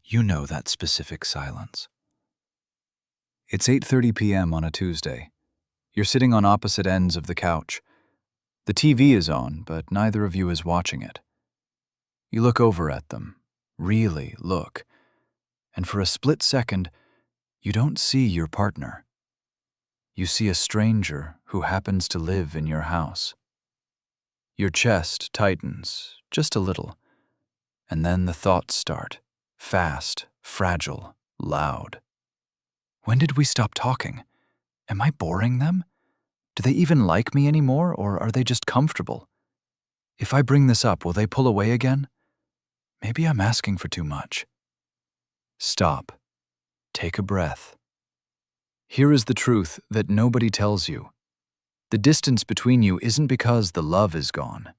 You know that specific silence. It's 8:30 p.m. on a Tuesday. You're sitting on opposite ends of the couch. The TV is on, but neither of you is watching it. You look over at them, really look, and for a split second, you don't see your partner. You see a stranger who happens to live in your house. Your chest tightens, just a little, and then the thoughts start, fast, fragile, loud. When did we stop talking? Am I boring them? Do they even like me anymore, or are they just comfortable? If I bring this up, will they pull away again? Maybe I'm asking for too much. Stop. Take a breath. Here is the truth that nobody tells you. The distance between you isn't because the love is gone.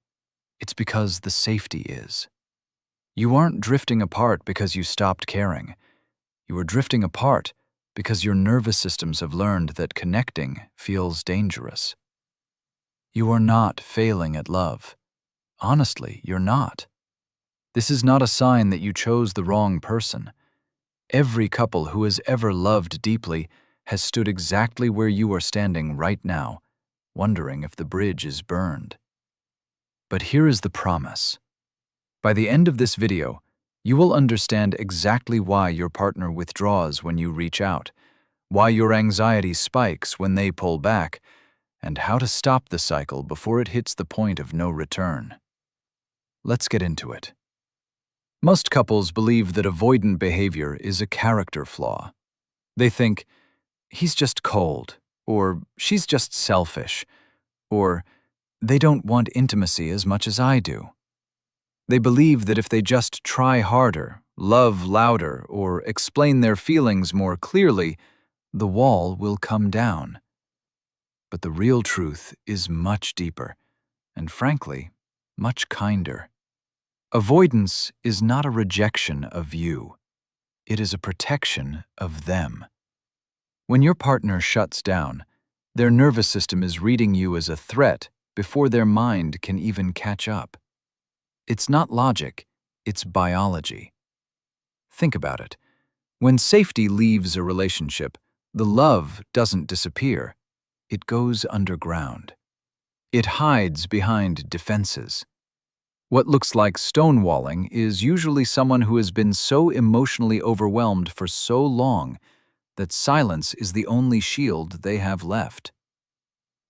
It's because the safety is. You aren't drifting apart because you stopped caring. You are drifting apart because your nervous systems have learned that connecting feels dangerous. You are not failing at love. Honestly, you're not. This is not a sign that you chose the wrong person. Every couple who has ever loved deeply has stood exactly where you are standing right now, wondering if the bridge is burned. But here is the promise. By the end of this video, you will understand exactly why your partner withdraws when you reach out, why your anxiety spikes when they pull back, and how to stop the cycle before it hits the point of no return. Let's get into it. Most couples believe that avoidant behavior is a character flaw. They think, he's just cold, or she's just selfish, or they don't want intimacy as much as I do. They believe that if they just try harder, love louder, or explain their feelings more clearly, the wall will come down. But the real truth is much deeper, and frankly, much kinder. Avoidance is not a rejection of you. It is a protection of them. When your partner shuts down, their nervous system is reading you as a threat before their mind can even catch up. It's not logic, it's biology. Think about it. When safety leaves a relationship, the love doesn't disappear. It goes underground. It hides behind defenses. What looks like stonewalling is usually someone who has been so emotionally overwhelmed for so long that silence is the only shield they have left.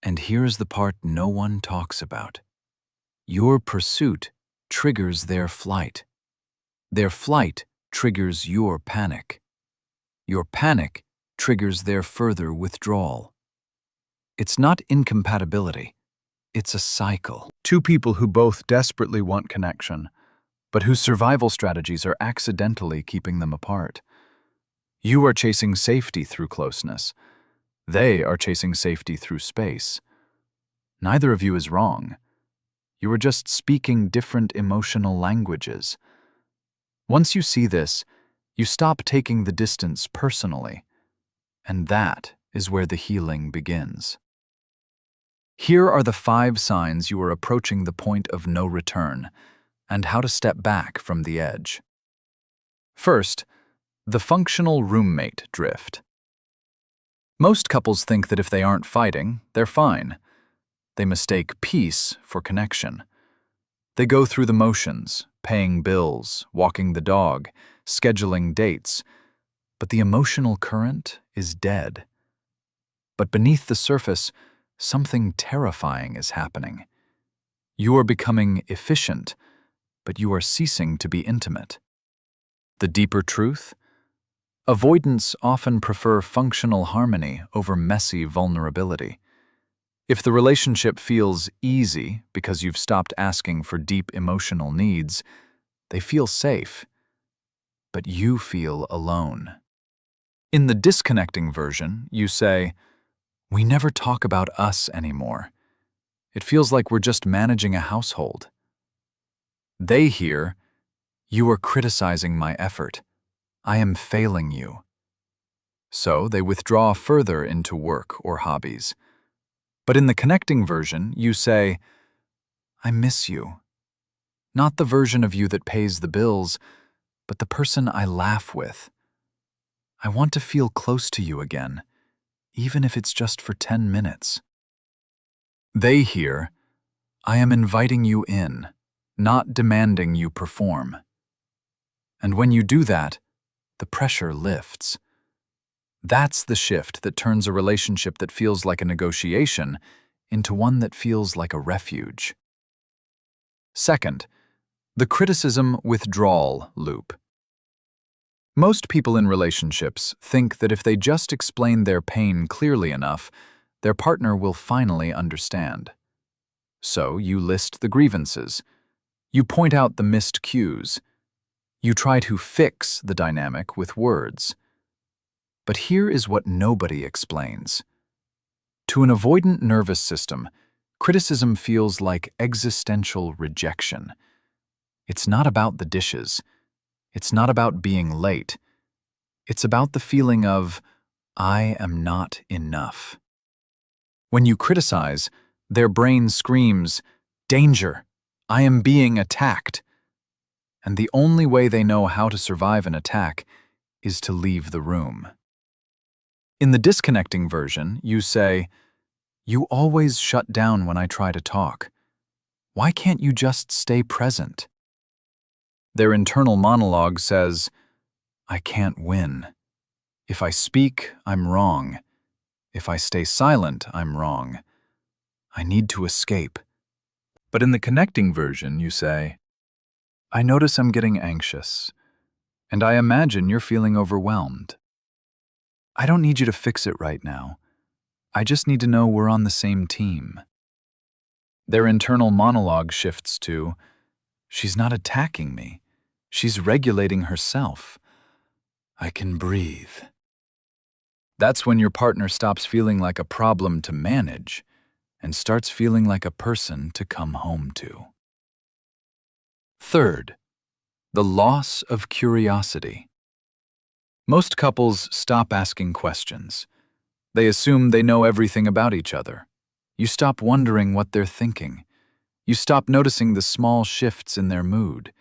And here's the part no one talks about. Your pursuit triggers their flight. Their flight triggers your panic. Your panic triggers their further withdrawal. It's not incompatibility. It's a cycle. Two people who both desperately want connection, but whose survival strategies are accidentally keeping them apart. You are chasing safety through closeness. They are chasing safety through space. Neither of you is wrong. You are just speaking different emotional languages. Once you see this, you stop taking the distance personally, and that is where the healing begins. Here are the 5 signs you are approaching the point of no return, and how to step back from the edge. First, the functional roommate drift. Most couples think that if they aren't fighting, they're fine. They mistake peace for connection. They go through the motions, paying bills, walking the dog, scheduling dates, but the emotional current is dead. But beneath the surface, something terrifying is happening. You are becoming efficient, but you are ceasing to be intimate. The deeper truth? Avoidants often prefer functional harmony over messy vulnerability. If the relationship feels easy because you've stopped asking for deep emotional needs, they feel safe, but you feel alone. In the disconnecting version, you say, "We never talk about us anymore. It feels like we're just managing a household." They hear, "You are criticizing my effort. I am failing you." So they withdraw further into work or hobbies. But in the connecting version, you say, "I miss you." Not the version of you that pays the bills, but the person I laugh with. I want to feel close to you again, even if it's just for 10 minutes. They hear, I am inviting you in, not demanding you perform. And when you do that, the pressure lifts. That's the shift that turns a relationship that feels like a negotiation into one that feels like a refuge. Second, the criticism withdrawal loop. Most people in relationships think that if they just explain their pain clearly enough, their partner will finally understand. So you list the grievances. You point out the missed cues. You try to fix the dynamic with words. But here is what nobody explains. To an avoidant nervous system, criticism feels like existential rejection. It's not about the dishes. It's not about being late. It's about the feeling of, I am not enough. When you criticize, their brain screams, danger, I am being attacked. And the only way they know how to survive an attack is to leave the room. In the disconnecting version, you say, you always shut down when I try to talk. Why can't you just stay present? Their internal monologue says, I can't win. If I speak, I'm wrong. If I stay silent, I'm wrong. I need to escape. But in the connecting version, you say, I notice I'm getting anxious, and I imagine you're feeling overwhelmed. I don't need you to fix it right now. I just need to know we're on the same team. Their internal monologue shifts to, she's not attacking me. She's regulating herself. I can breathe. That's when your partner stops feeling like a problem to manage and starts feeling like a person to come home to. Third, the loss of curiosity. Most couples stop asking questions. They assume they know everything about each other. You stop wondering what they're thinking. You stop noticing the small shifts in their mood.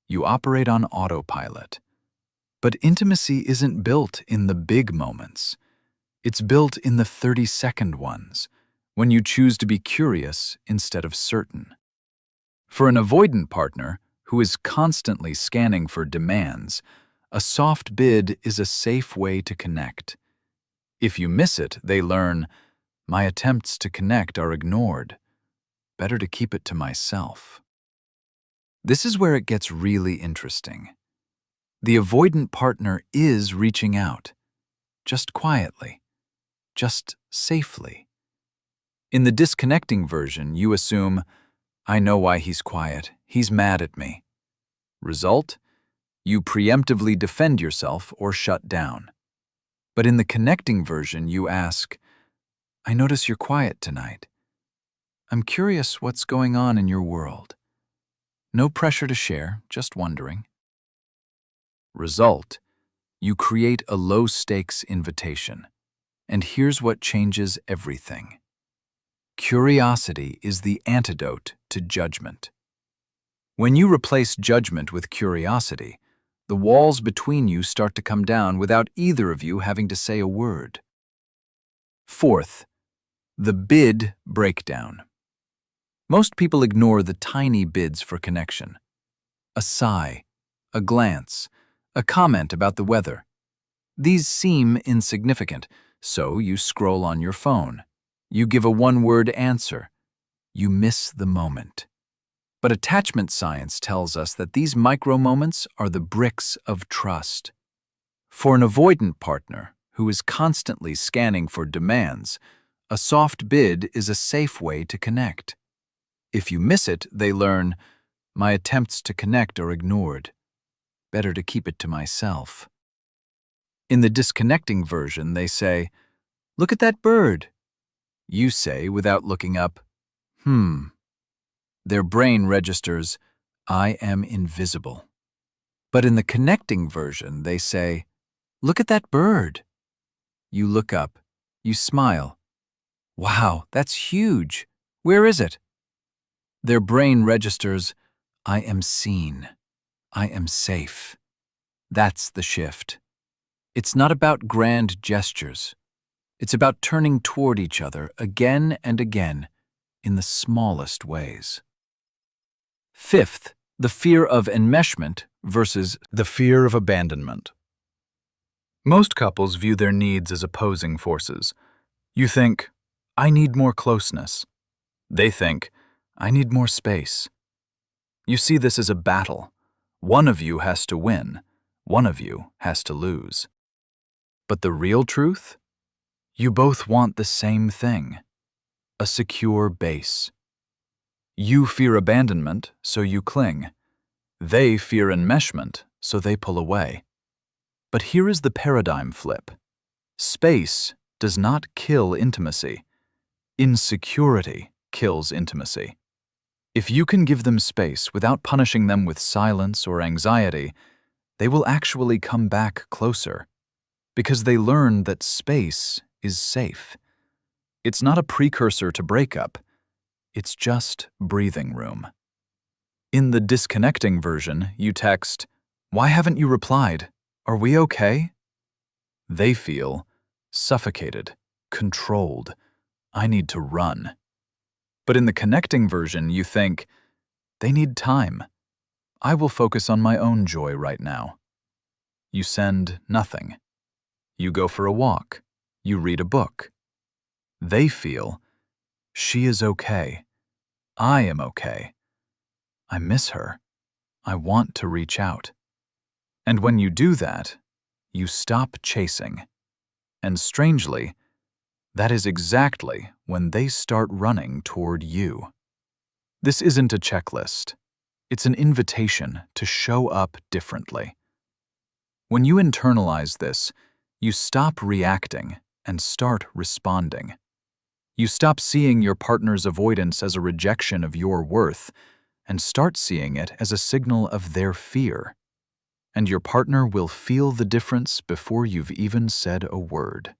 You operate on autopilot. But intimacy isn't built in the big moments. It's built in the 30-second ones, when you choose to be curious instead of certain. For an avoidant partner who is constantly scanning for demands, a soft bid is a safe way to connect. If you miss it, they learn, my attempts to connect are ignored. Better to keep it to myself. This is where it gets really interesting. The avoidant partner is reaching out, just quietly, just safely. In the disconnecting version, you assume, I know why he's quiet, he's mad at me. Result? You preemptively defend yourself or shut down. But in the connecting version, you ask, I notice you're quiet tonight. I'm curious what's going on in your world. No pressure to share, just wondering. Result, you create a low-stakes invitation. And here's what changes everything. Curiosity is the antidote to judgment. When you replace judgment with curiosity, the walls between you start to come down without either of you having to say a word. Fourth, the bid breakdown. Most people ignore the tiny bids for connection. A sigh, a glance, a comment about the weather. These seem insignificant, so you scroll on your phone. You give a one-word answer. You miss the moment. But attachment science tells us that these micro-moments are the bricks of trust. For an avoidant partner who is constantly scanning for demands, a soft bid is a safe way to connect. If you miss it, they learn, my attempts to connect are ignored. Better to keep it to myself. In the disconnecting version, they say, look at that bird. You say, without looking up, Their brain registers, I am invisible. But in the connecting version, they say, look at that bird. You look up. You smile. Wow, that's huge. Where is it? Their brain registers, I am seen. I am safe. That's the shift. It's not about grand gestures. It's about turning toward each other again and again in the smallest ways. Fifth, the fear of enmeshment versus the fear of abandonment. Most couples view their needs as opposing forces. You think, I need more closeness. They think, I need more space. You see this as a battle. One of you has to win. One of you has to lose. But the real truth? You both want the same thing. A secure base. You fear abandonment, so you cling. They fear enmeshment, so they pull away. But here is the paradigm flip. Space does not kill intimacy. Insecurity kills intimacy. If you can give them space without punishing them with silence or anxiety, they will actually come back closer, because they learn that space is safe. It's not a precursor to breakup. It's just breathing room. In the disconnecting version, you text, "Why haven't you replied? Are we okay?" They feel suffocated, controlled. I need to run. But in the connecting version, you think, they need time. I will focus on my own joy right now. You send nothing. You go for a walk. You read a book. They feel, she is okay. I am okay. I miss her. I want to reach out. And when you do that, you stop chasing. And strangely, that is exactly when they start running toward you. This isn't a checklist. It's an invitation to show up differently. When you internalize this, you stop reacting and start responding. You stop seeing your partner's avoidance as a rejection of your worth and start seeing it as a signal of their fear. And your partner will feel the difference before you've even said a word.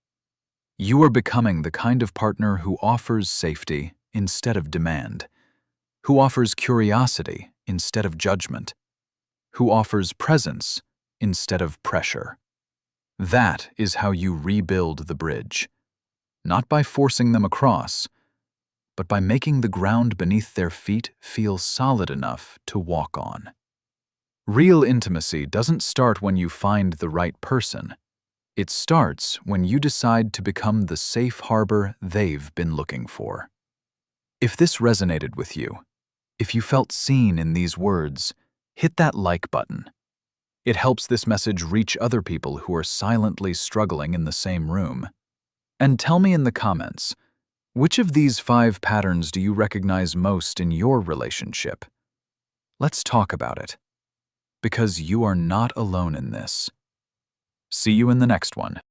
You are becoming the kind of partner who offers safety instead of demand, who offers curiosity instead of judgment, who offers presence instead of pressure. That is how you rebuild the bridge, not by forcing them across, but by making the ground beneath their feet feel solid enough to walk on. Real intimacy doesn't start when you find the right person. It starts when you decide to become the safe harbor they've been looking for. If this resonated with you, if you felt seen in these words, hit that like button. It helps this message reach other people who are silently struggling in the same room. And tell me in the comments, which of these 5 patterns do you recognize most in your relationship? Let's talk about it, because you are not alone in this. See you in the next one.